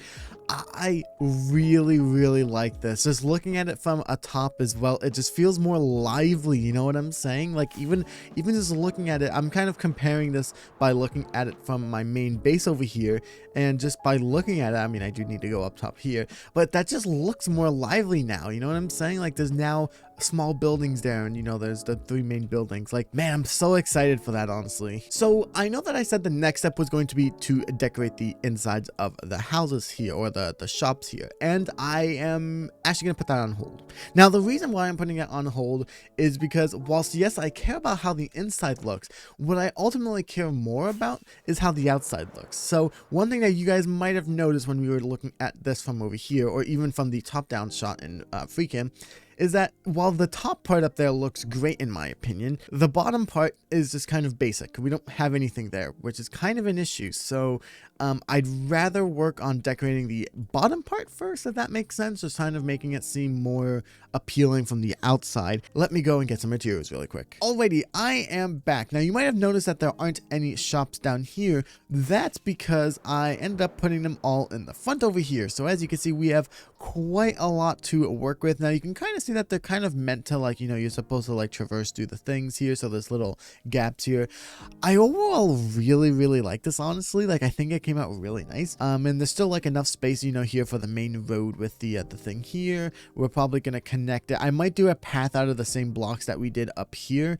I really like this. Just looking at it from a top as well, it just feels more lively, you know what I'm saying? Like even just looking at it, I'm kind of comparing this by looking at it from my main base over here, and just by looking at it, I mean, I do need to go up top here, but that just looks more lively now, you know what I'm saying? Like there's now small buildings there, and you know, there's the 3 main buildings. Like, man, I'm so excited for that, honestly. So I know that I said the next step was going to be to decorate the insides of the houses here, or the shops here, and I am actually gonna put that on hold. Now the reason why I'm putting it on hold is because whilst yes, I care about how the inside looks, what I ultimately care more about is how the outside looks. So one thing that you guys might have noticed when we were looking at this from over here, or even from the top down shot in Freecam, is that while the top part up there looks great in my opinion, the bottom part is just kind of basic. We don't have anything there, which is kind of an issue. So I'd rather work on decorating the bottom part first, if that makes sense, just kind of making it seem more appealing from the outside. Let me go and get some materials really quick. Alrighty, I am back. Now you might have noticed that there aren't any shops down here. That's because I ended up putting them all in the front over here. So as you can see, we have quite a lot to work with. Now you can kind of see that they're kind of meant to, like, you know, you're supposed to like traverse through the things here, so there's little gaps here. I overall really like this, honestly. Like I think it came out really nice. And there's still like enough space, you know, here for the main road with the thing here. We're probably gonna connect it. I might do a path out of the same blocks that we did up here,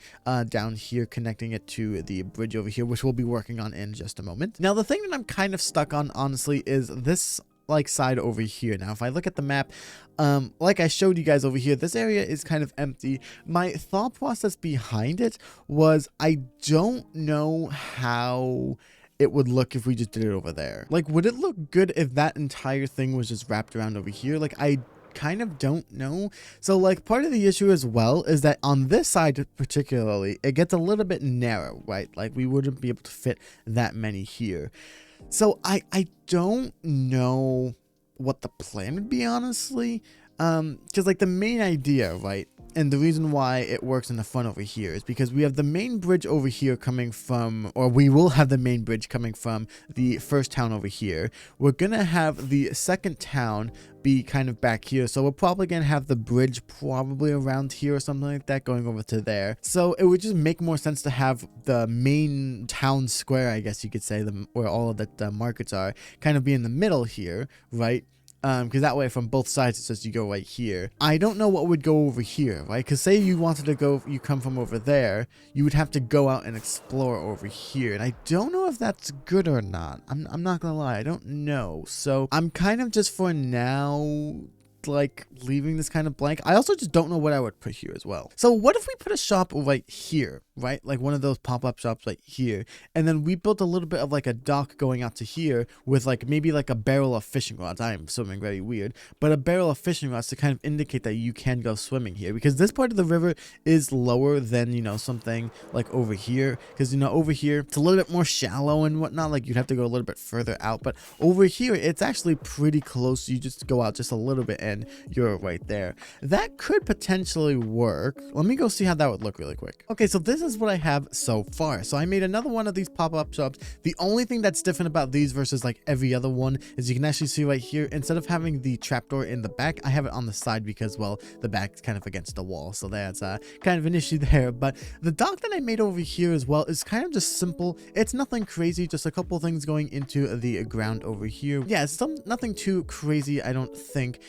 down here, connecting it to the bridge over here, which we'll be working on in just a moment. Now the thing that I'm kind of stuck on, honestly, is this like side over here. Now if I look at the map, like I showed you guys over here, this area is kind of empty. My thought process behind it was, I don't know how it would look if we just did it over there. Like, would it look good if that entire thing was just wrapped around over here? Like, I kind of don't know. So like part of the issue as well is that on this side particularly, it gets a little bit narrow, right? Like we wouldn't be able to fit that many here. So I don't know what the plan would be, honestly. Because like the main idea, right, and the reason why it works in the front over here is because we have the main bridge over here coming from, or we will have the main bridge coming from the first town over here. We're gonna have the second town be kind of back here, so we're probably gonna have the bridge probably around here or something like that going over to there. So it would just make more sense to have the main town square, I guess you could say, where all of the markets are, kind of be in the middle here, right? Because that way from both sides it says you go right here. I don't know what would go over here, right? Because say you wanted to go, you come from over there, you would have to go out and explore over here, and I don't know if that's good or not. I'm not gonna lie, I don't know. So I'm kind of just for now like leaving this kind of blank. I also just don't know what I would put here as well. So what if we put a shop right here, right? Like one of those pop-up shops right here, and then we built a little bit of like a dock going out to here with like maybe like a barrel of fishing rods. I am swimming very weird, but a barrel of fishing rods to kind of indicate that you can go swimming here, because this part of the river is lower than, you know, something like over here, because, you know, over here it's a little bit more shallow and whatnot. Like you'd have to go a little bit further out, but over here it's actually pretty close. You just go out just a little bit and you're right there. That could potentially work. Let me go see how that would look really quick. Okay, so this is what I have so far. So I made another one of these pop-up shops. The only thing that's different about these versus like every other one is you can actually see right here, instead of having the trapdoor in the back, I have it on the side because, well, the back's kind of against the wall, so that's kind of an issue there. But the dock that I made over here as well is kind of just simple. It's nothing crazy, just a couple things going into the ground over here. Yeah, it's nothing too crazy, I don't think.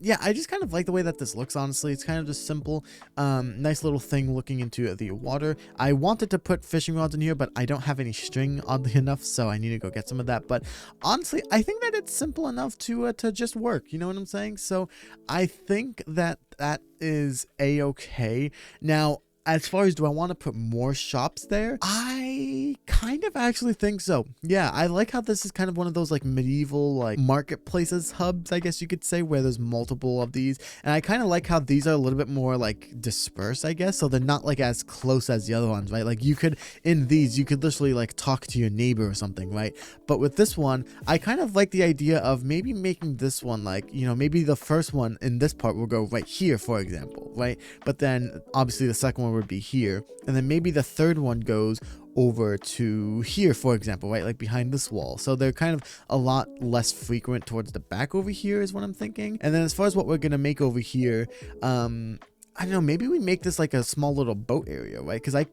Yeah, I just kind of like the way that this looks, honestly. It's kind of just simple, nice little thing looking into the water. I wanted to put fishing rods in here, but I don't have any string, oddly enough, so I need to go get some of that. But honestly, I think that it's simple enough to just work, you know what I'm saying? So I think that that is a-okay. Now, as far as do I want to put more shops there, I kind of actually think so. Yeah, I like how this is kind of one of those like medieval like marketplaces hubs, I guess you could say, where there's multiple of these. And I kind of like how these are a little bit more like dispersed, I guess, so they're not like as close as the other ones, right? Like you could, in these, you could literally like talk to your neighbor or something, right? But with this one, I kind of like the idea of maybe making this one like, you know, maybe the first one in this part will go right here, for example, right? But then obviously the second one would be here, and then maybe the third one goes over to here, for example, right, like behind this wall. So they're kind of a lot less frequent towards the back over here is what I'm thinking. And then as far as what we're gonna make over here, I don't know, maybe we make this like a small little boat area, right? Because I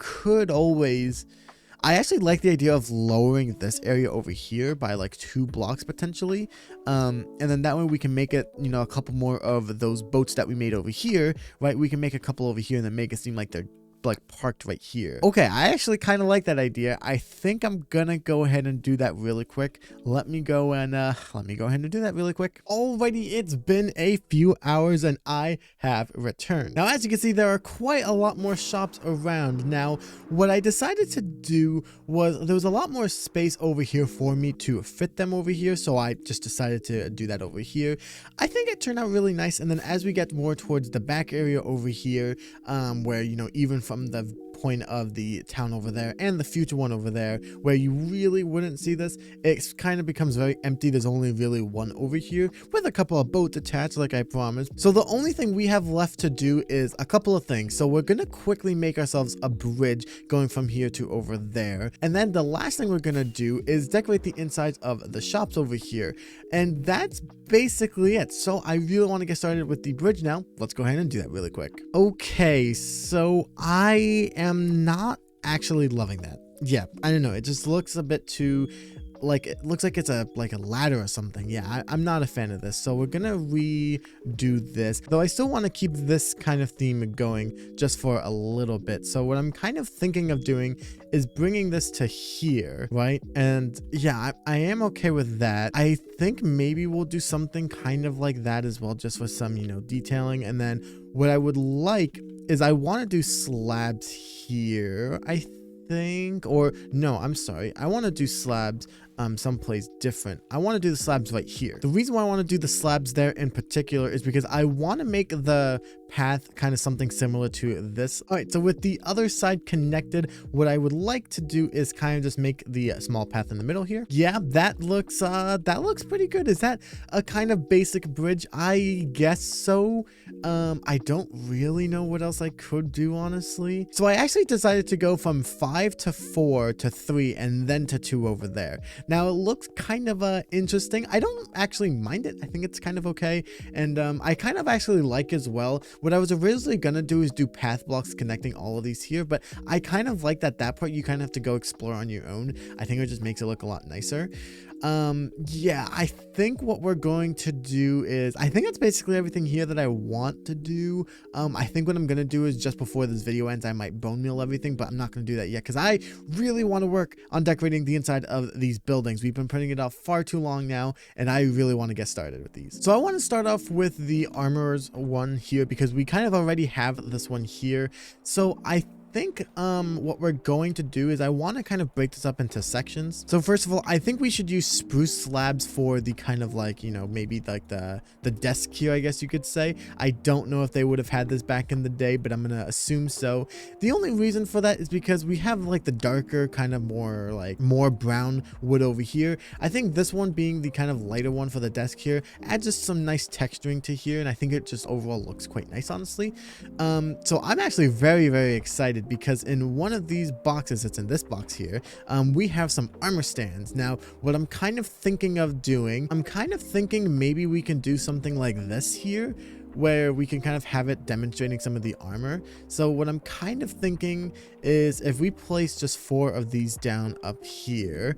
actually like the idea of lowering this area over here by like 2 blocks potentially. And then that way we can make it, you know, a couple more of those boats that we made over here, right? We can make a couple over here and then make it seem like they're like parked right here. Okay, I actually kind of like that idea. I think I'm gonna go ahead and do that really quick. Let me go ahead and do that really quick. Alrighty, it's been a few hours and I have returned. Now, as you can see, there are quite a lot more shops around. Now, what I decided to do was there was a lot more space over here for me to fit them over here, so I just decided to do that over here. I think it turned out really nice. And then as we get more towards the back area over here, where, you know, even from the point of the town over there and the future one over there where you really wouldn't see this, it kind of becomes very empty. There's only really one over here with a couple of boats attached like I promised. So the only thing we have left to do is a couple of things. So we're gonna quickly make ourselves a bridge going from here to over there, and then the last thing we're gonna do is decorate the insides of the shops over here, and that's basically it. So I really want to get started with the bridge now. Let's go ahead and do that really quick. Okay, so I am not actually loving that. Yeah, I don't know, it just looks a bit too like, it looks like it's a ladder or something. Yeah, I'm not a fan of this, so we're gonna redo this, though I still want to keep this kind of theme going just for a little bit. So what I'm kind of thinking of doing is bringing this to here, right? And yeah, I am okay with that. I think maybe we'll do something kind of like that as well, just for some, you know, detailing. And then what I would like is I want to do slabs here, I think, or no, I'm sorry. I want to do slabs someplace different. I want to do the slabs right here. The reason why I want to do the slabs there in particular is because I want to make the path kind of something similar to this. All right, so with the other side connected, what I would like to do is kind of just make the small path in the middle here. Yeah, that looks pretty good. Is that a kind of basic bridge? I guess so. I don't really know what else I could do, honestly. So I actually decided to go from 5 to 4 to 3 and then to 2 over there. Now it looks kind of interesting. I don't actually mind it. I think it's kind of okay. And I kind of actually like as well. What I was originally gonna do is do path blocks connecting all of these here, but I kind of like that part you kind of have to go explore on your own. I think it just makes it look a lot nicer. Yeah, I think what we're going to do is, I think that's basically everything here that I want to do. I think what I'm gonna do is just before this video ends, I might bone meal everything, but I'm not gonna do that yet because I really want to work on decorating the inside of these buildings. We've been putting it off far too long now, and I really want to get started with these. So I want to start off with the armorer's one here because we kind of already have this one here. So I think what we're going to do is I want to kind of break this up into sections. So first of all, I think we should use spruce slabs for the kind of like, you know, maybe like the desk here, I guess you could say. I don't know if they would have had this back in the day, but I'm gonna assume so. The only reason for that is because we have like the darker kind of more brown wood over here. I think this one being the kind of lighter one for the desk here adds just some nice texturing to here, and I think it just overall looks quite nice, honestly. So I'm actually very, very excited because in one of these boxes, it's in this box here, we have some armor stands. Now, what I'm kind of thinking of doing, maybe we can do something like this here, where we can kind of have it demonstrating some of the armor. So what I'm kind of thinking is if we place just 4 of these down up here,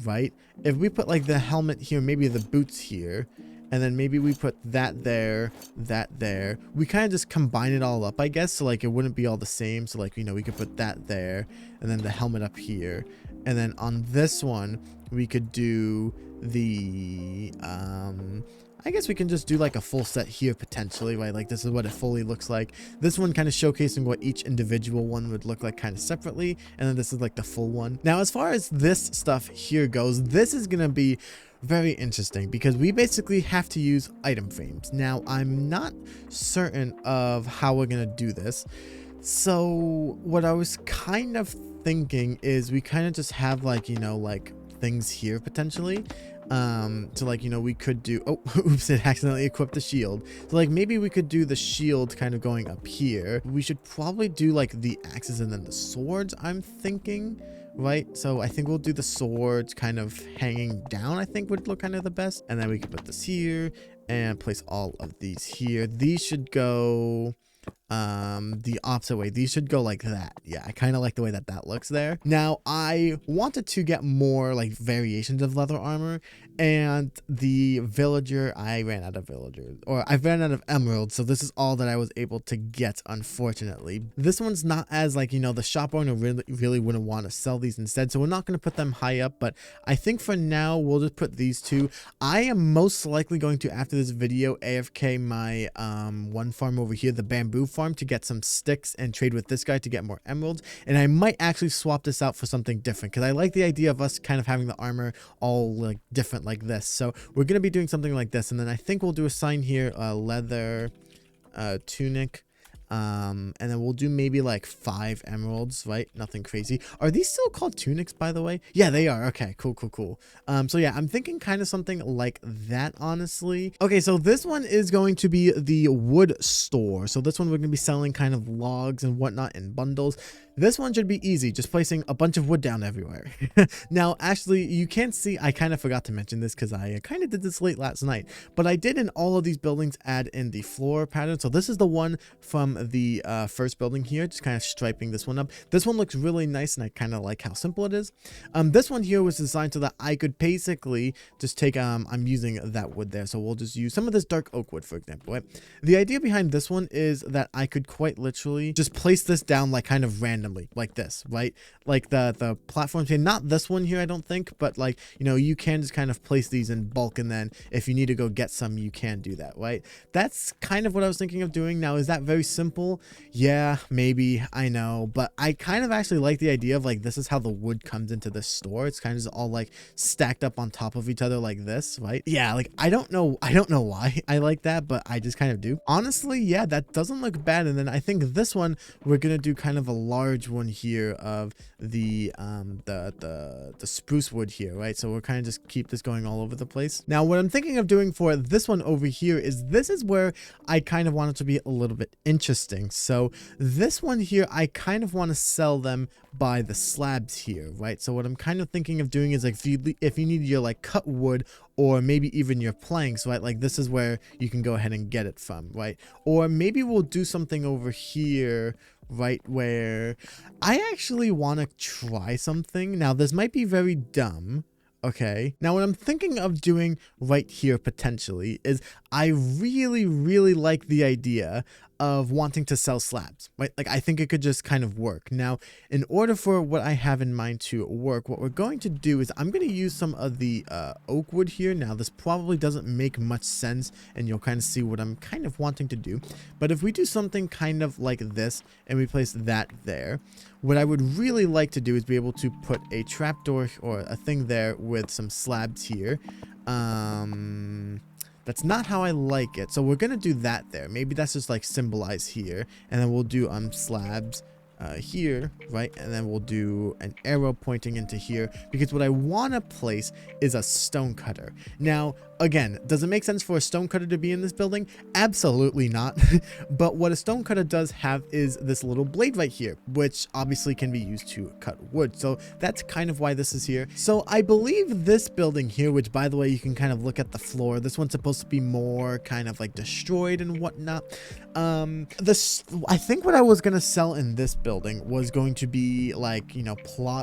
right? If we put like the helmet here, maybe the boots here, and then maybe we put that there, we kind of just combine it all up, I guess, so like it wouldn't be all the same. So like, you know, we could put that there and then the helmet up here, and then on this one we could do the I guess we can just do like a full set here potentially, right? Like this is what it fully looks like. This one kind of showcasing what each individual one would look like kind of separately, and then this is like the full one. Now as far as this stuff here goes, this is gonna be very interesting because we basically have to use item frames. Now I'm not certain of how we're gonna do this, so what I was kind of thinking is we kind of just have like, you know, like things here potentially. So like, you know, we could do, oh oops, it accidentally equipped the shield. So like maybe we could do the shield kind of going up here. We should probably do like the axes and then the swords, I'm thinking, right? So I think we'll do the swords kind of hanging down, I think would look kind of the best. And then we can put this here and place all of these here. These should go the opposite way. These should go like that. Yeah, I kind of like the way that that looks there. Now I wanted to get more like variations of leather armor, and the villager, I ran out of villagers, or I ran out of emeralds, so this is all that I was able to get, unfortunately. This one's not as like, you know, the shop owner really wouldn't want to sell these instead, so we're not going to put them high up, but I think for now we'll just put these 2. I am most likely going to, after this video, AFK my one farm over here, the bamboo farm, to get some sticks and trade with this guy to get more emeralds. And I might actually swap this out for something different because I like the idea of us kind of having the armor all like different like this. So we're going to be doing something like this, and then I think we'll do a sign here, leather tunic, and then we'll do maybe like 5 emeralds, right? Nothing crazy. Are these still called tunics, by the way? Yeah, they are. Okay, cool. So yeah, I'm thinking kind of something like that, honestly. Okay, so this one is going to be the wood store. So this one we're going to be selling kind of logs and whatnot in bundles. This one should be easy, just placing a bunch of wood down everywhere. Now, actually, you can't see, I kind of forgot to mention this because I kind of did this late last night, but I did in all of these buildings add in the floor pattern. So this is the one from the first building here, just kind of striping this one up. This one looks really nice, and I kind of like how simple it is. This one here was designed so that I could basically just take, I'm using that wood there, so we'll just use some of this dark oak wood, for example, right? The idea behind this one is that I could quite literally just place this down like kind of randomly, like this, right? Like the platforms here, not this one here, I don't think, but like, you know, you can just kind of place these in bulk, and then if you need to go get some, you can do that, right? That's kind of what I was thinking of doing. Now, is that very simple? simple. Yeah, maybe, I know, but I kind of actually like the idea of like this is how the wood comes into the store. It's kind of just all like stacked up on top of each other like this, right? Yeah, like I don't know why I like that, but I just kind of do. Honestly, yeah, that doesn't look bad. And then I think this one we're gonna do kind of a large one here of the spruce wood here, right? So we're kind of just keep this going all over the place. Now what I'm thinking of doing for this one over here is this is where I kind of want it to be a little bit interesting. So this one here, I kind of want to sell them by the slabs here, right? So what I'm kind of thinking of doing is like if you need your like cut wood or maybe even your planks, right? Like this is where you can go ahead and get it from, right? Or maybe we'll do something over here, right, where I actually want to try something. Now this might be very dumb. Okay, now what I'm thinking of doing right here potentially is I really like the idea of wanting to sell slabs, right? Like I think it could just kind of work. Now, in order for what I have in mind to work, what we're going to do is I'm going to use some of the oak wood here. Now, this probably doesn't make much sense and you'll kind of see what I'm kind of wanting to do. But if we do something kind of like this and we place that there, what I would really like to do is be able to put a trapdoor or a thing there with some slabs here. That's not how I like it. So we're going to do that there. Maybe that's just like symbolized here. And then we'll do slabs here, right? And then we'll do an arrow pointing into here because what I want to place is a stone cutter. Now, again, does it make sense for a stone cutter to be in this building? Absolutely not. But what a stone cutter does have is this little blade right here, which obviously can be used to cut wood. So that's kind of why this is here. So I believe this building here, which by the way, you can kind of look at the floor. This one's supposed to be more kind of like destroyed and whatnot. I think what I was going to sell in this building was going to be like, you know,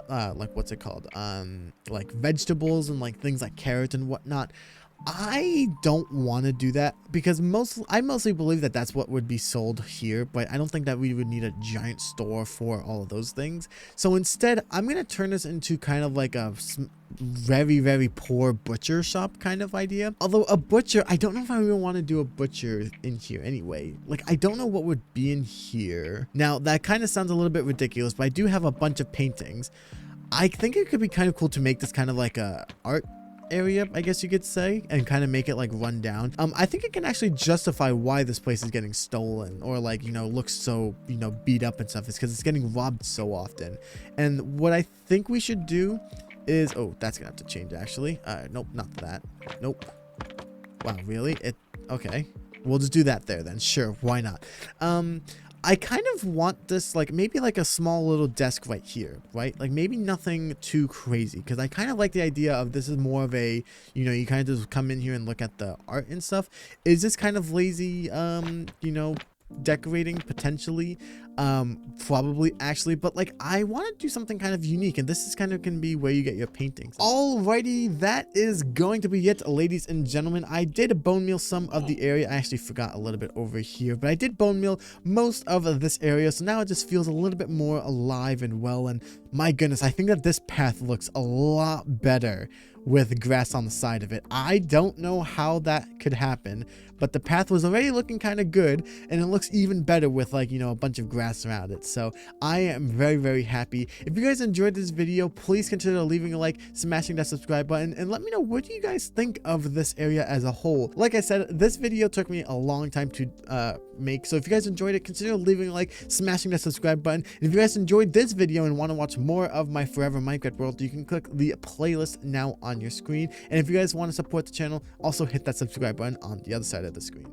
like what's it called? Like vegetables and like things like carrots and whatnot. I don't want to do that because I mostly believe that that's what would be sold here, but I don't think that we would need a giant store for all of those things. So instead, I'm going to turn this into kind of like a very poor butcher shop kind of idea. Although a butcher, I don't know if I even want to do a butcher in here anyway. Like, I don't know what would be in here. Now, that kind of sounds a little bit ridiculous, but I do have a bunch of paintings. I think it could be kind of cool to make this kind of like a art area, I guess you could say, and kind of make it like run down. I think it can actually justify why this place is getting stolen or like, you know, looks so, you know, beat up and stuff. Is because it's getting robbed so often. And what I think we should do is, oh, that's gonna have to change actually. Nope, not that. Nope. Wow, really? Okay. We'll just do that there then. Sure, why not? I kind of want this like maybe like a small little desk right here, right? Like maybe nothing too crazy because I kind of like the idea of this is more of a, you know, you kind of just come in here and look at the art and stuff. Is this kind of lazy, you know, decorating potentially? Probably actually, but like I want to do something kind of unique, and this is kind of can be where you get your paintings. Alrighty, that is going to be it, ladies and gentlemen. I did bone meal some of the area. I actually forgot a little bit over here, but I did bone meal most of this area, so now it just feels a little bit more alive and well. And my goodness, I think that this path looks a lot better with grass on the side of it. I don't know how that could happen, but the path was already looking kind of good, and it looks even better with like, you know, a bunch of grass around it. So I am very happy. If you guys enjoyed this video, please consider leaving a like, smashing that subscribe button, and let me know what do you guys think of this area as a whole. Like I said, this video took me a long time to make, so if you guys enjoyed it, consider leaving a like, smashing that subscribe button. And if you guys enjoyed this video and want to watch more of my Forever Minecraft world, you can click the playlist now on your screen. And if you guys want to support the channel, also hit that subscribe button on the other side of the screen.